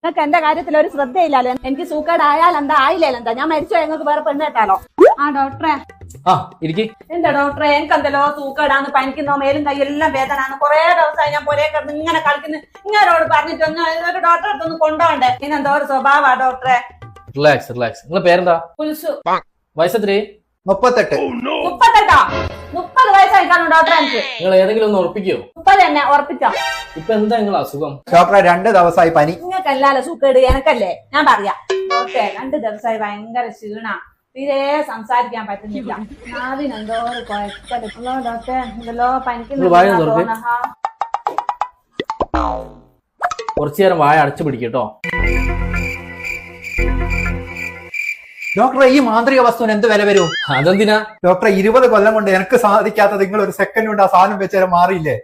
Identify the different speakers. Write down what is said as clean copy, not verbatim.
Speaker 1: നിങ്ങൾക്ക് എന്റെ കാര്യത്തിൽ ഒരു ശ്രദ്ധയില്ലല്ലോ. എനിക്ക് സൂക്കേടായാൽ എന്താ ആയില്ലല്ലോ എന്താ, ഞാൻ മരിച്ചോ നിങ്ങൾക്ക് വേറെ പെണ്ണ് കേട്ടാലോ? ആ ഡോക്ടറെ. എന്താ ഡോക്ടറെ, എനിക്കെന്തല്ലോ സൂക്കേടാന്ന്, പനിക്കുന്നോ, മേലും കൈയെല്ലാം വേദനാണ്. കുറെ ദിവസമായി ഞാൻ പൊരേ കിടന്ന് ഇങ്ങനെ കളിക്കുന്നു. ഇങ്ങനോട് പറഞ്ഞിട്ടൊന്ന് ഒരു ഡോക്ടറെ അടുത്തൊന്ന് കൊണ്ടുപോകണ്ടേ? ഇനെന്തോ ഒരു സ്വഭാവാ ഡോക്ടറെ.
Speaker 2: Relax relax. നിങ്ങളെ പേരെന്താ?
Speaker 1: കുൽസു.
Speaker 2: വയസ്സെത്രേ?
Speaker 3: 38.
Speaker 1: 38? 30 വയസ്സായി കാണും ഡോക്ടറെ എനിക്ക്.
Speaker 2: നിങ്ങൾ ഏതെങ്കിലും ഒന്ന് ഉറപ്പിക്കോ?
Speaker 1: 30 തന്നെ ഉറപ്പിച്ചോ?
Speaker 2: ഇപ്പൊ എന്താ നിങ്ങളെ അസുഖം?
Speaker 3: ഡോക്ടറെ 2 ദിവസമായി പനി.
Speaker 1: നിങ്ങൾക്കല്ലാലോ സൂക്കേട്, എനക്കല്ലേ? ഞാൻ പറയാ ഡോക്ടറെ, 2 ദിവസമായി ഭയങ്കര ക്ഷീണ, തീരെ സംസാരിക്കാൻ പറ്റുന്നില്ല. നാവിനെന്തോ ഒരു കുഴപ്പമില്ല ഡോക്ടറെ. എന്തല്ലോ പനിക്കുന്ന.
Speaker 2: കുറച്ചു നേരം വായ അടച്ചു പിടിക്കട്ടോ.
Speaker 3: ഡോക്ടറെ, ഈ മാന്ത്രിക വസ്തുവിന് എന്ത് വില വരും?
Speaker 2: അതെന്തിനാ
Speaker 3: ഡോക്ടറെ? 20 കൊല്ലം കൊണ്ട് എനിക്ക് സാധിക്കാത്തത് നിങ്ങൾ ഒരു സെക്കൻഡ് കൊണ്ട് ആ സാധനം വെച്ചാൽ മാറിയില്ലേ?